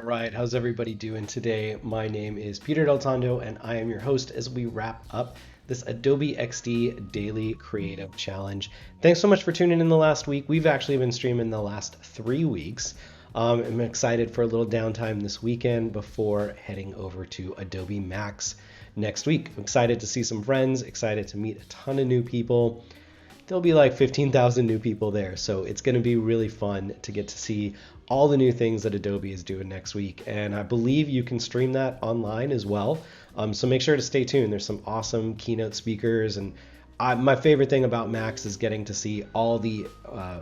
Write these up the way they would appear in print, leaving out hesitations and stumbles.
All right, how's everybody doing today? My name is Peter Del Tondo, and I am your host as we wrap up this Adobe XD Daily Creative Challenge. Thanks so much for tuning in the last week. We've actually been streaming the last 3 weeks. I'm excited for a little downtime this weekend before heading over to Adobe Max next week. I'm excited to see some friends, excited to meet a ton of new people. There'll be like 15,000 new people there, so it's going to be really fun to get to see all the new things that Adobe is doing next week. And I believe you can stream that online as well. So make sure to stay tuned. There's some awesome keynote speakers, and my favorite thing about Max is getting to see all the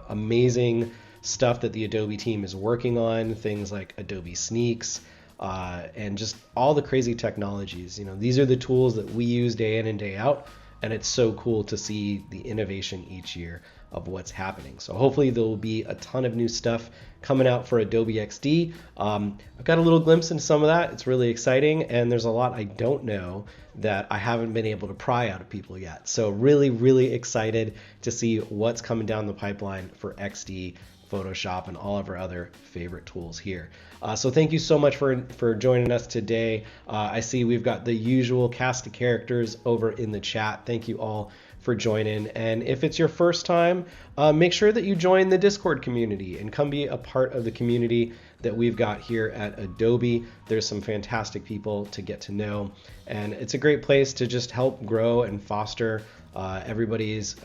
amazing stuff that the Adobe team is working on, things like Adobe Sneaks, and just all the crazy technologies. You know, these are the tools that we use day in and day out. And it's so cool to see the innovation each year of what's happening. So hopefully there will be a ton of new stuff coming out for Adobe XD. I've got a little glimpse into some of that. It's really exciting. And there's a lot I don't know that I haven't been able to pry out of people yet. So really, really excited to see what's coming down the pipeline for XD, Photoshop, and all of our other favorite tools here. So thank you so much for joining us today. I see we've got the usual cast of characters over in the chat. Thank you all for joining. And if it's your first time, make sure that you join the Discord community and come be a part of the community that we've got here at Adobe. There's some fantastic people to get to know, and it's a great place to just help grow and foster everybody's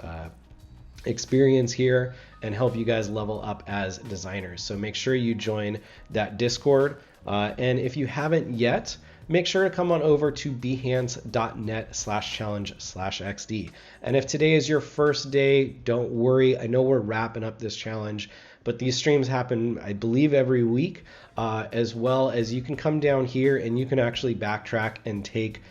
experience here and help you guys level up as designers. So make sure you join that Discord. And if you haven't yet, make sure to come on over to behance.net/challenge/XD. And if today is your first day, don't worry. I know we're wrapping up this challenge, but these streams happen, I believe, every week, as well as you can come down here and you can actually backtrack and take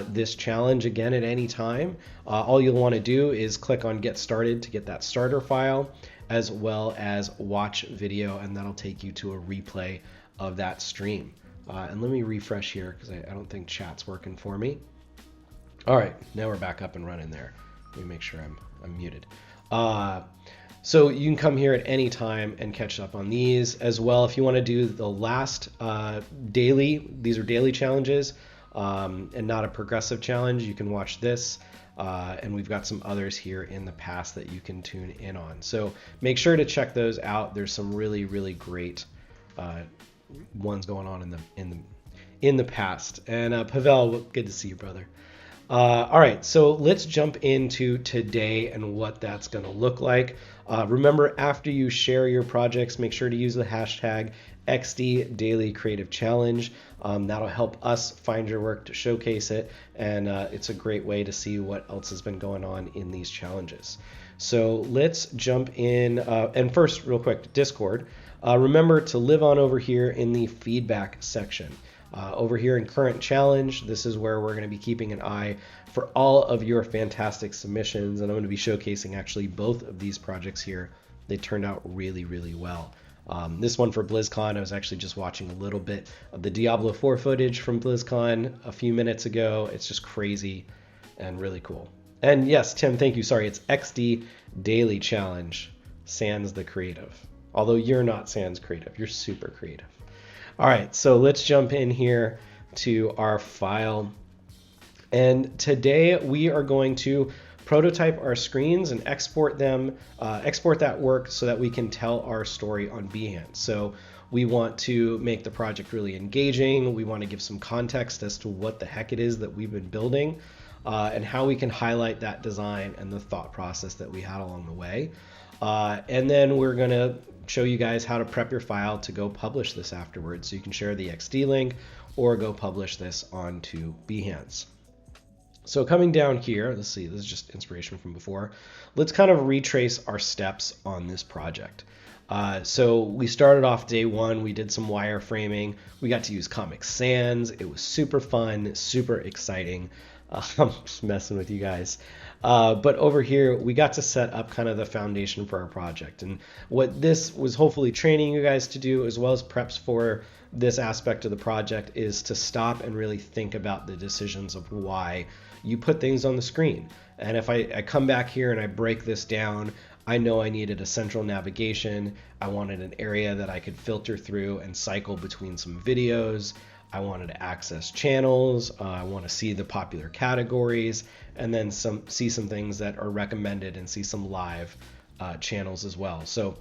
this challenge again at any time. All you'll want to do is click on Get Started to get that starter file, as well as watch video, and that'll take you to a replay of that stream. And let me refresh here because I don't think chat's working for me. All right, now we're back up and running there. Let me make sure I'm muted. So you can come here at any time and catch up on these as well. If you want to do the last daily, these are daily challenges, and not a progressive challenge, you can watch this. And we've got some others here in the past that you can tune in on. So make sure to check those out. There's some really, really great ones going on in the past. And Pavel, good to see you, brother. All right, so let's jump into today and what that's going to look like. Remember, after you share your projects, make sure to use the hashtag XD Daily Creative Challenge. That'll help us find your work to showcase it, and it's a great way to see what else has been going on in these challenges. So let's jump in, and first, real quick, Discord. Remember to live on over here in the feedback section. Over here in current challenge, this is where we're going to be keeping an eye for all of your fantastic submissions, and I'm going to be showcasing actually both of these projects here. They turned out really, really well. This one for BlizzCon, I was actually just watching a little bit of the Diablo 4 footage from BlizzCon a few minutes ago. It's just crazy and really cool. And yes, Tim, thank you. Sorry, it's XD Daily Challenge, Sans the Creative. Although you're not Sans Creative, you're super creative. All right, so let's jump in here to our file. And today we are going to prototype our screens and export them, export that work so that we can tell our story on Behance. So we want to make the project really engaging. We want to give some context as to what the heck it is that we've been building, and how we can highlight that design and the thought process that we had along the way. And then we're going to show you guys how to prep your file to go publish this afterwards. So you can share the XD link or go publish this onto Behance. So coming down here, let's see, this is just inspiration from before. Let's kind of retrace our steps on this project. So we started off day one, we did some wireframing. We got to use Comic Sans. It was super fun, super exciting. I'm just messing with you guys. But over here, we got to set up kind of the foundation for our project. And what this was hopefully training you guys to do, as well as preps for this aspect of the project, is to stop and really think about the decisions of why you put things on the screen. And if I come back here and I break this down, I know I needed a central navigation. I wanted an area that I could filter through and cycle between some videos. I wanted to access channels. I want to see the popular categories, and then see some things that are recommended and see some live channels as well. So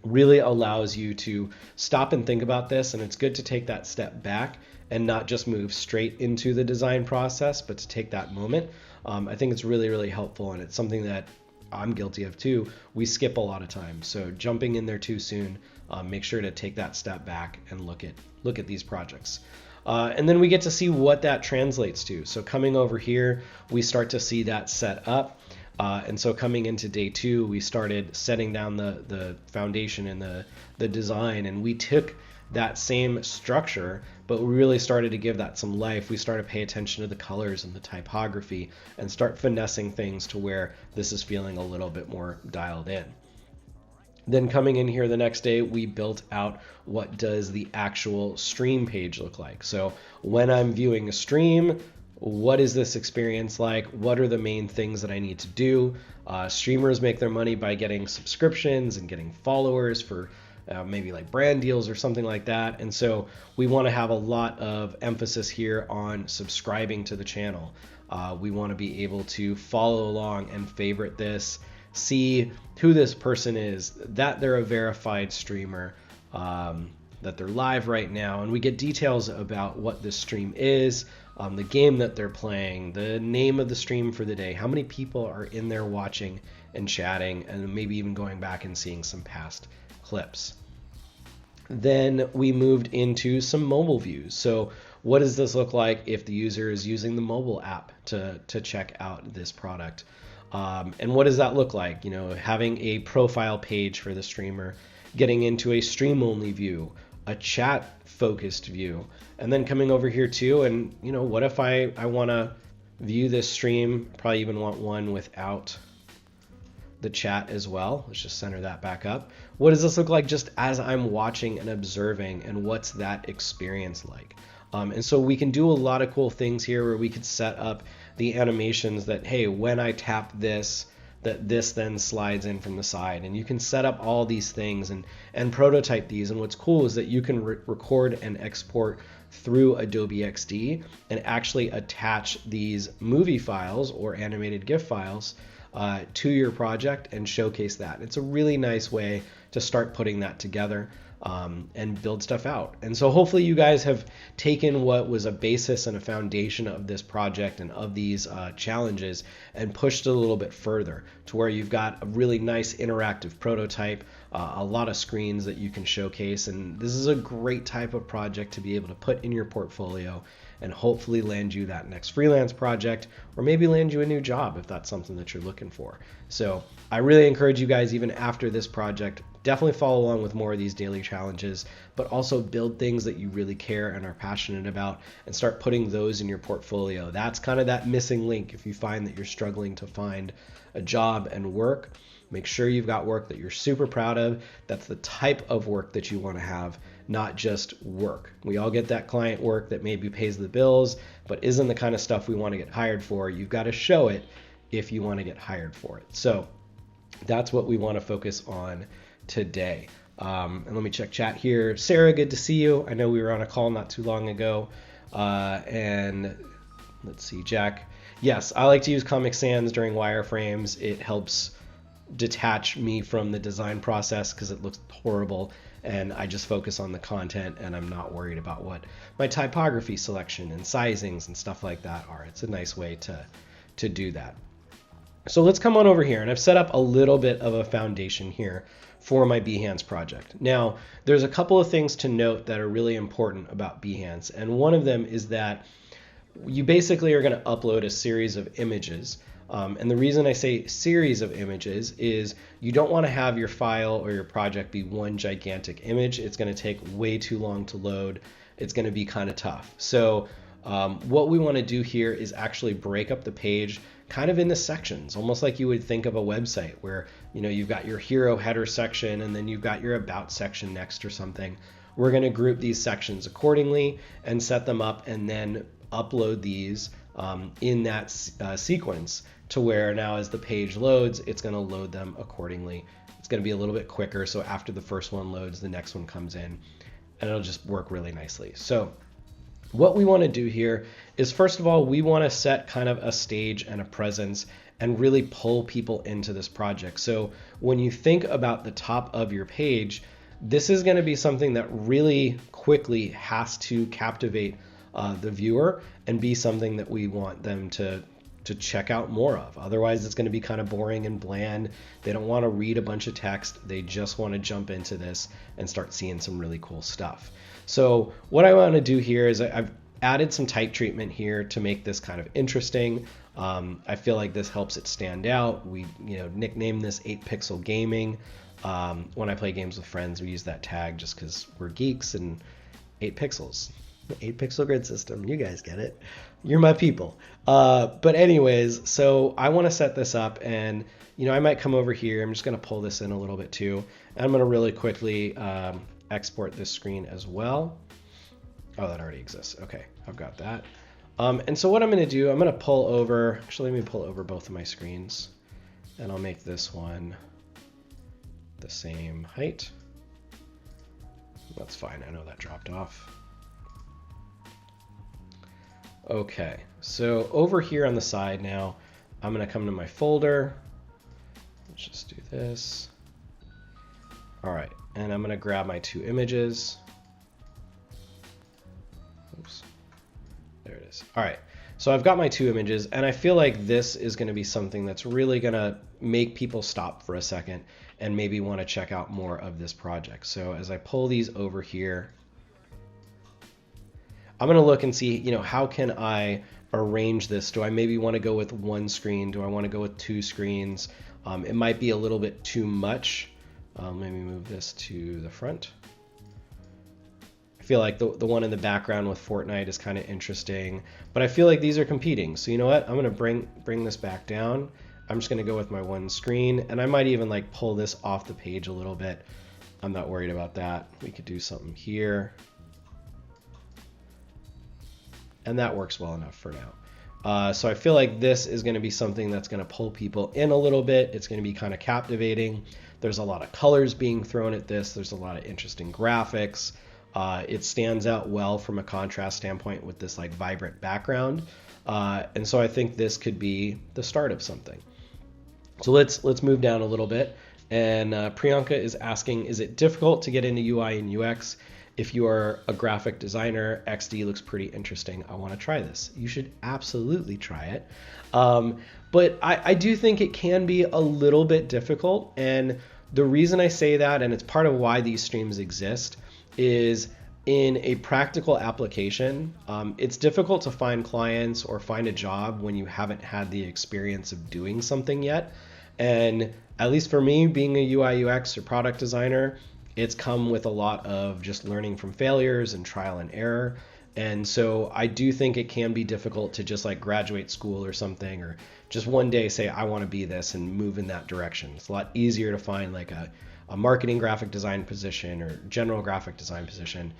really allows you to stop and think about this, and it's good to take that step back and not just move straight into the design process, but to take that moment. I think it's really, really helpful, and it's something that I'm guilty of too. We skip a lot of time, so jumping in there too soon, make sure to take that step back and look at these projects. And then we get to see what that translates to. So coming over here, we start to see that set up. And so coming into day 2, we started setting down the foundation and the design, and we took that same structure, but we really started to give that some life. We started to pay attention to the colors and the typography and start finessing things to where this is feeling a little bit more dialed in. Then coming in here the next day, we built out what does the actual stream page look like. So when I'm viewing a stream, what is this experience like? What are the main things that I need to do? Streamers make their money by getting subscriptions and getting followers for maybe like brand deals or something like that. And so we want to have a lot of emphasis here on subscribing to the channel. We want to be able to follow along and favorite this, see who this person is, that they're a verified streamer, that they're live right now, and we get details about what this stream is, the game that they're playing, the name of the stream for the day, how many people are in there watching and chatting, and maybe even going back and seeing some past clips. Then we moved into some mobile views. So what does this look like if the user is using the mobile app to check out this product? And what does that look like? You know, having a profile page for the streamer, getting into a stream only view, a chat focused view, and then coming over here too. And you know, what if I want to view this stream? Probably even want one without the chat as well. Let's just center that back up. What does this look like just as I'm watching and observing, and what's that experience like? And so we can do a lot of cool things here where we could set up the animations that, hey, when I tap this, that this then slides in from the side, and you can set up all these things and prototype these. And what's cool is that you can record and export through Adobe XD and actually attach these movie files or animated GIF files to your project and showcase that. It's a really nice way to start putting that together and build stuff out. And so hopefully you guys have taken what was a basis and a foundation of this project and of these challenges and pushed it a little bit further to where you've got a really nice interactive prototype, a lot of screens that you can showcase. And this is a great type of project to be able to put in your portfolio and hopefully land you that next freelance project, or maybe land you a new job if that's something that you're looking for. So I really encourage you guys, even after this project, definitely follow along with more of these daily challenges, but also build things that you really care and are passionate about and start putting those in your portfolio. That's kind of that missing link. If you find that you're struggling to find a job and work, make sure you've got work that you're super proud of. That's the type of work that you want to have, not just work. We all get that client work that maybe pays the bills, but isn't the kind of stuff we want to get hired for. You've got to show it if you want to get hired for it. So that's what we want to focus on today. And let me check chat here. Sarah, good to see you. I know we were on a call not too long ago. And let's see, Jack. Yes, I like to use Comic Sans during wireframes. It helps detach me from the design process because it looks horrible, and I just focus on the content, and I'm not worried about what my typography selection and sizings and stuff like that are. It's a nice way to do that. So let's come on over here, and I've set up a little bit of a foundation here for my Behance project. Now, there's a couple of things to note that are really important about Behance, and one of them is that you basically are going to upload a series of images. And the reason I say series of images is you don't want to have your file or your project be one gigantic image. It's going to take way too long to load. It's going to be kind of tough. So what we want to do here is actually break up the page kind of into sections, almost like you would think of a website where, you know, you've got your hero header section and then you've got your about section next or something. We're going to group these sections accordingly and set them up and then upload these in that sequence to where now as the page loads, it's going to load them accordingly. It's going to be a little bit quicker. So after the first one loads, the next one comes in, and it'll just work really nicely. So what we want to do here is, first of all, we want to set kind of a stage and a presence and really pull people into this project. So when you think about the top of your page, this is going to be something that really quickly has to captivate the viewer and be something that we want them to check out more of. Otherwise, it's going to be kind of boring and bland. They don't want to read a bunch of text. They just want to jump into this and start seeing some really cool stuff. So what I want to do here is I've added some type treatment here to make this kind of interesting. I feel like this helps it stand out. We nickname this 8-pixel gaming. When I play games with friends, we use that tag just because we're geeks, and 8 pixels. 8-pixel grid system, you guys get it. You're my people. But anyways, so I want to set this up, and I might come over here. I'm just going to pull this in a little bit too. And I'm going to really quickly export this screen as well. Oh, that already exists. Okay, I've got that. And so what I'm going to do, I'm going to pull over. Actually, let me pull over both of my screens, and I'll make this one the same height. That's fine. I know that dropped off. Okay, so over here on the side now, I'm going to come to my folder. Let's just do this. All right, and I'm going to grab my 2 images. Oops, there it is. All right, so I've got my 2 images, and I feel like this is going to be something that's really going to make people stop for a second and maybe want to check out more of this project. So as I pull these over here, I'm going to look and see, how can I arrange this? Do I maybe want to go with 1 screen? Do I want to go with 2 screens? It might be a little bit too much. Let me move this to the front. I feel like the one in the background with Fortnite is kind of interesting, but I feel like these are competing. So you know what? I'm going to bring this back down. I'm just going to go with my 1 screen, and I might even like pull this off the page a little bit. I'm not worried about that. We could do something here. And that works well enough for now. So I feel like this is going to be something that's going to pull people in a little bit. It's going to be kind of captivating. There's a lot of colors being thrown at this. There's a lot of interesting graphics. It stands out well from a contrast standpoint with this like vibrant background. And so I think this could be the start of something. So let's move down a little bit. And Priyanka is asking, is it difficult to get into UI and UX? If you are a graphic designer, XD looks pretty interesting. I want to try this. You should absolutely try it. But I do think it can be a little bit difficult. And the reason I say that, and it's part of why these streams exist, is in a practical application, it's difficult to find clients or find a job when you haven't had the experience of doing something yet. And at least for me, being a UI UX or product designer, it's come with a lot of just learning from failures and trial and error. And so I do think it can be difficult to just like graduate school or something, or just one day say, I want to be this and move in that direction. It's a lot easier to find like a marketing graphic design position or general graphic design position.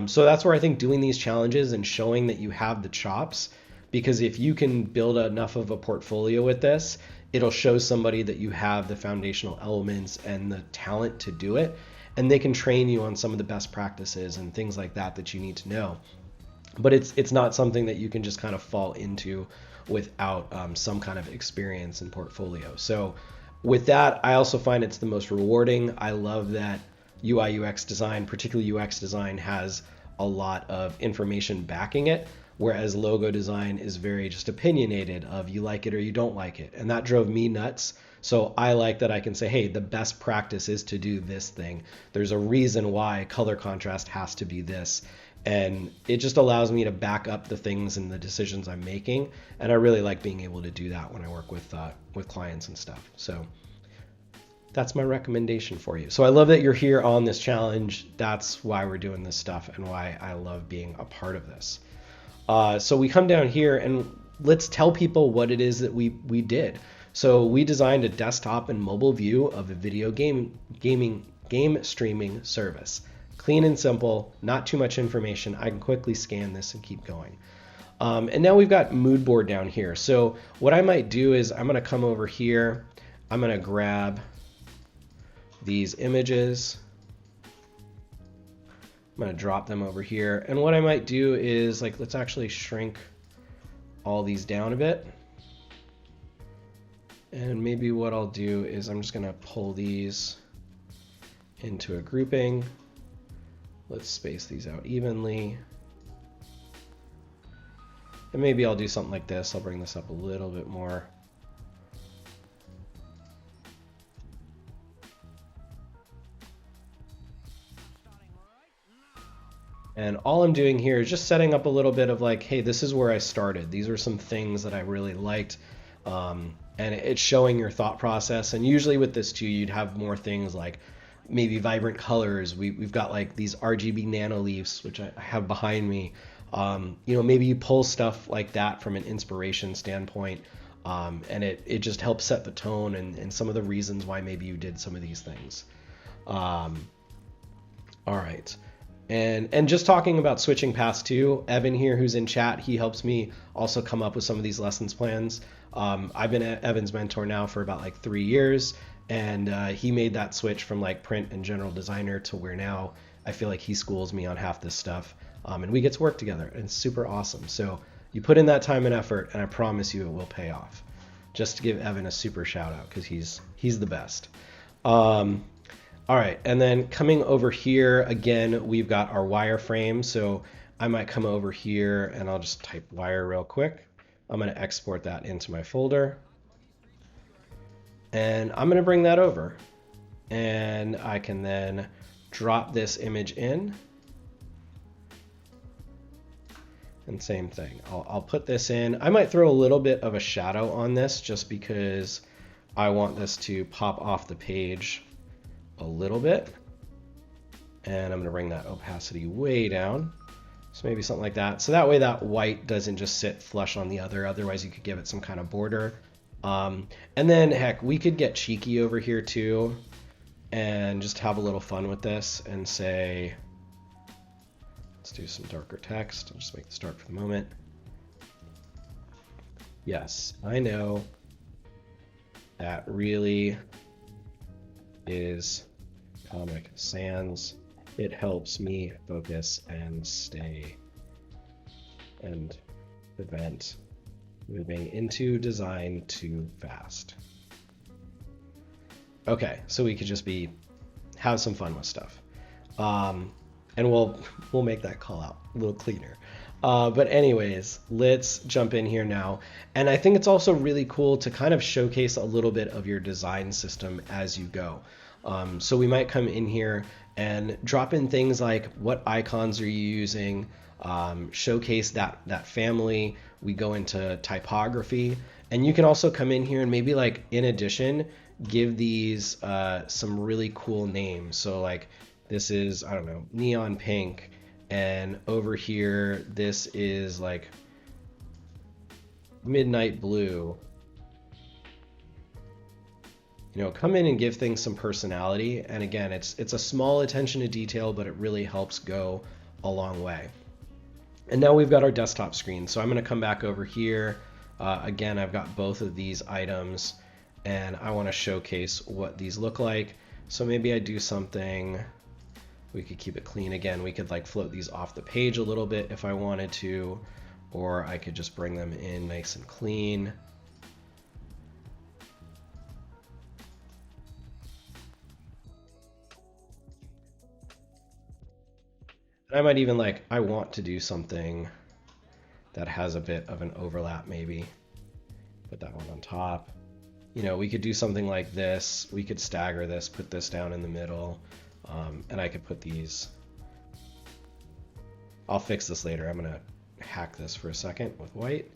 So that's where I think doing these challenges and showing that you have the chops, because if you can build enough of a portfolio with this, it'll show somebody that you have the foundational elements and the talent to do it. And they can train you on some of the best practices and things like that you need to know. But it's not something that you can just kind of fall into without some kind of experience and portfolio. So with that, I also find it's the most rewarding. I love that UI UX design, particularly UX design, has a lot of information backing it, whereas logo design is very just opinionated of you like it or you don't like it. And that drove me nuts. So I like that I can say, hey, the best practice is to do this thing. There's a reason why color contrast has to be this. And it just allows me to back up the things and the decisions I'm making. And I really like being able to do that when I work with clients and stuff. So that's my recommendation for you. So I love that you're here on this challenge. That's why we're doing this stuff and why I love being a part of this. So we come down here and let's tell people what it is that we did. So we designed a desktop and mobile view of a video game streaming service. Clean and simple, not too much information. I can quickly scan this and keep going. And now we've got mood board down here. So what I might do is I'm going to come over here. I'm going to grab these images. I'm going to drop them over here. And what I might do is like, let's actually shrink all these down a bit. And maybe what I'll do is I'm just going to pull these into a grouping. Let's space these out evenly. And maybe I'll do something like this. I'll bring this up a little bit more. And all I'm doing here is just setting up a little bit of like, hey, this is where I started. These are some things that I really liked. And it's showing your thought process. And usually with this too, you'd have more things like maybe vibrant colors. We've got like these RGB nano leaves, which I have behind me. You know, maybe you pull stuff like that from an inspiration standpoint. And it just helps set the tone and some of the reasons why maybe you did some of these things. All right. And just talking about switching paths too, Evan here, who's in chat, he helps me also come up with some of these lessons plans. I've been Evan's mentor now for about like 3 years, and he made that switch from like print and general designer to where now I feel like he schools me on half this stuff, and we get to work together, and it's super awesome. So you put in that time and effort, and I promise you it will pay off. Just to give Evan a super shout out because he's the best. All right, and then coming over here, again, we've got our wireframe. So I might come over here and I'll just type wire real quick. I'm going to export that into my folder. And I'm going to bring that over. And I can then drop this image in. And same thing, I'll put this in. I might throw a little bit of a shadow on this just because I want this to pop off the page a little bit, and I'm going to bring that opacity way down, so maybe something like that, so that way that white doesn't just sit flush on the other. Otherwise you could give it some kind of border. And then heck, we could get cheeky over here too and just have a little fun with this and say, let's do some darker text. I'll just make this dark for the moment. Yes, I know that really is Comic Sans. It helps me focus and stay and prevent moving into design too fast. Okay, so we could just have some fun with stuff, and we'll make that call out a little cleaner. But anyways, let's jump in here now. And I think it's also really cool to kind of showcase a little bit of your design system as you go. So we might come in here and drop in things like what icons are you using, showcase that family. We go into typography, and you can also come in here and maybe like in addition, give these some really cool names. So like this is, I don't know, neon pink. And over here, this is like midnight blue. You know, come in and give things some personality. And again, it's a small attention to detail, but it really helps go a long way. And now we've got our desktop screen. So I'm going to come back over here. Again, I've got both of these items, and I want to showcase what these look like. So maybe I do something. We could keep it clean again. We could like float these off the page a little bit if I wanted to, or I could just bring them in nice and clean. And I might even like, I want to do something that has a bit of an overlap maybe. Put that one on top. You know, we could do something like this. We could stagger this, put this down in the middle. And I could put these, I'll fix this later. I'm gonna hack this for a second with white.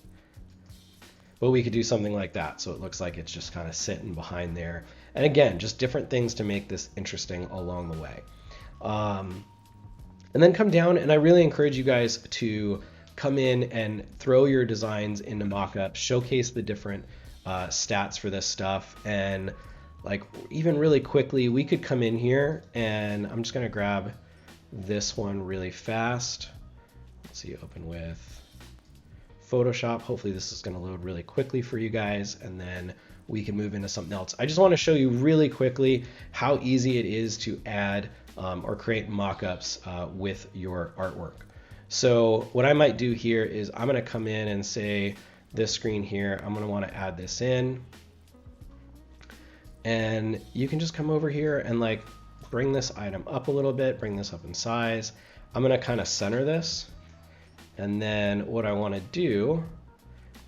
But we could do something like that. So it looks like it's just kind of sitting behind there. And again, just different things to make this interesting along the way. And then come down, and I really encourage you guys to come in and throw your designs into Mockups, showcase the different stats for this stuff, and like even really quickly, we could come in here, and I'm just gonna grab this one really fast. Let's see, open with Photoshop. Hopefully this is going to load really quickly for you guys, and then we can move into something else. I just want to show you really quickly how easy it is to add or create mockups with your artwork. So what I might do here is I'm going to come in and say this screen here, I'm going to want to add this in. And you can just come over here and like bring this item up a little bit, bring this up in size. I'm going to kind of center this. And then what I want to do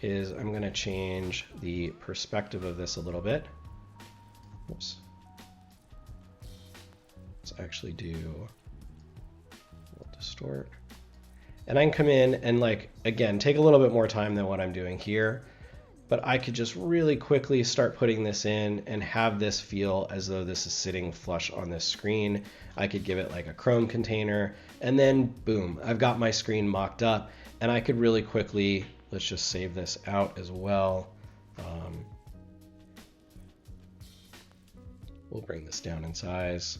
is I'm going to change the perspective of this a little bit. Oops. Let's actually do, we'll distort. And I can come in and like, again, take a little bit more time than what I'm doing here, but I could just really quickly start putting this in and have this feel as though this is sitting flush on this screen. I could give it like a Chrome container, and then boom, I've got my screen mocked up, and I could really quickly, let's just save this out as well. We'll bring this down in size.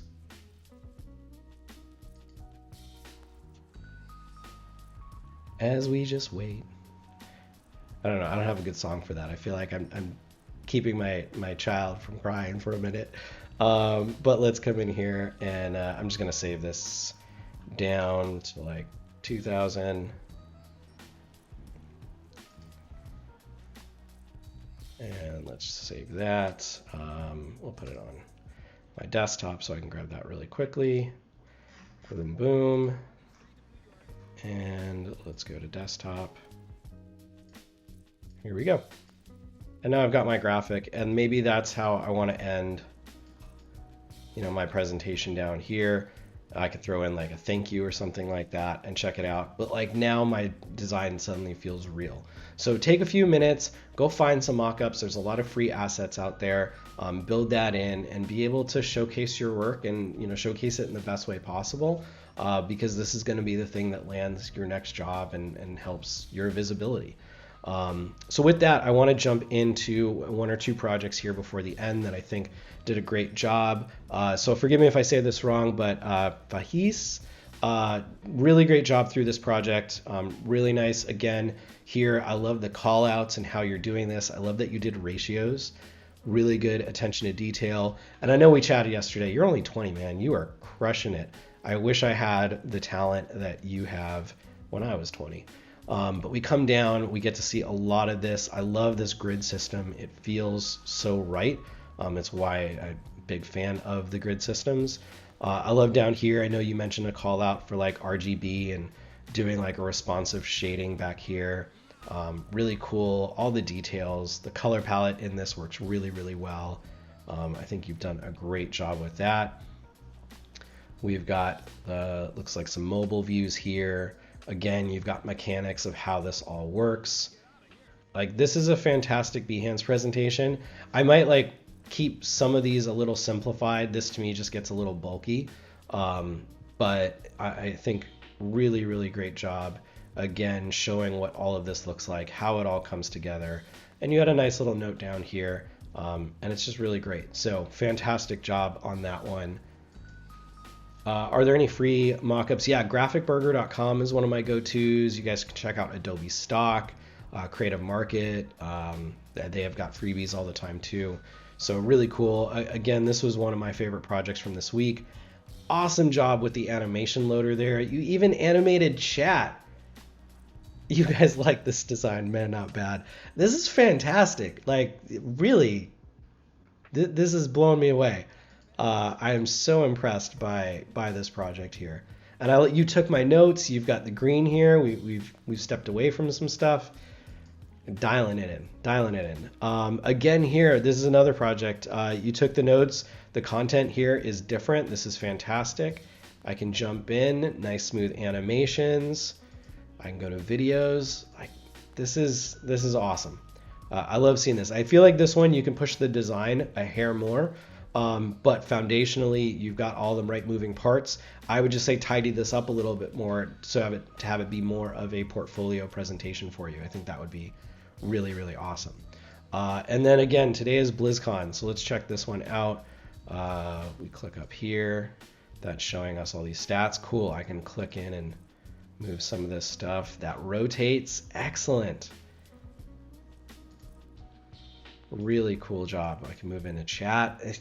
As we just wait. I don't know, I don't have a good song for that. I feel like I'm keeping my child from crying for a minute. But let's come in here, and I'm just gonna save this down to like 2000. And let's save that. We'll put it on my desktop so I can grab that really quickly. Boom, boom. And let's go to desktop. Here we go. And now I've got my graphic, and maybe that's how I want to end, you know, my presentation down here. I could throw in like a thank you or something like that and check it out. But like now my design suddenly feels real. So take a few minutes, go find some mockups. There's a lot of free assets out there. Build that in and be able to showcase your work, and you know, showcase it in the best way possible. Because this is going to be the thing that lands your next job and helps your visibility. So with that, I want to jump into one or two projects here before the end that I think did a great job. So forgive me if I say this wrong, but Behance, really great job through this project. Really nice. Again, here, I love the call outs and how you're doing this. I love that you did ratios. Really good attention to detail. And I know we chatted yesterday. You're only 20, man. You are crushing it. I wish I had the talent that you have when I was 20. But we come down, we get to see a lot of this. I love this grid system. It feels so right. It's why I'm a big fan of the grid systems. I love down here, I know you mentioned a call out for like RGB and doing like a responsive shading back here. Really cool, all the details. The color palette in this works really, really well. I think you've done a great job with that. We've got, looks like some mobile views here. Again, you've got mechanics of how this all works. Like, this is a fantastic Behance presentation. I might like keep some of these a little simplified. This to me just gets a little bulky. But I think really, really great job. Again, showing what all of this looks like, how it all comes together. And you had a nice little note down here. And it's just really great. So fantastic job on that one. Are there any free mockups? Yeah, graphicburger.com is one of my go-tos. You guys can check out Adobe Stock, Creative Market. They have got freebies all the time too. So really cool. Again, this was one of my favorite projects from this week. Awesome job with the animation loader there. You even animated chat. You guys like this design, man, not bad. This is fantastic. Like, really, this is blowing me away. I am so impressed by this project here. And you took my notes. You've got the green here. We've stepped away from some stuff. Dialing it in. Again here, this is another project. You took the notes. The content here is different. This is fantastic. I can jump in. Nice smooth animations. I can go to videos. This is awesome. I love seeing this. I feel like this one you can push the design a hair more. But foundationally, you've got all the right moving parts. I would just say tidy this up a little bit more so to have it be more of a portfolio presentation for you. I think that would be really, really awesome. And then again, today is BlizzCon, so let's check this one out. We click up here. That's showing us all these stats. Cool, I can click in and Move some of this stuff that rotates. Excellent. Really cool job. I can move into chat. This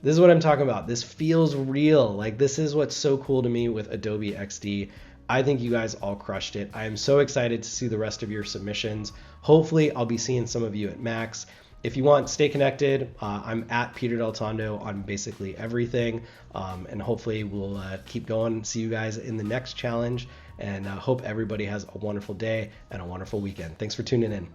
is what I'm talking about. This feels real. Like, this is what's so cool to me with Adobe XD. I think you guys all crushed it. I am so excited to see the rest of your submissions. Hopefully, I'll be seeing some of you at Max. If you want, stay connected. I'm at Peter Del Tondo on basically everything. And hopefully we'll keep going. See you guys in the next challenge. And hope everybody has a wonderful day and a wonderful weekend. Thanks for tuning in.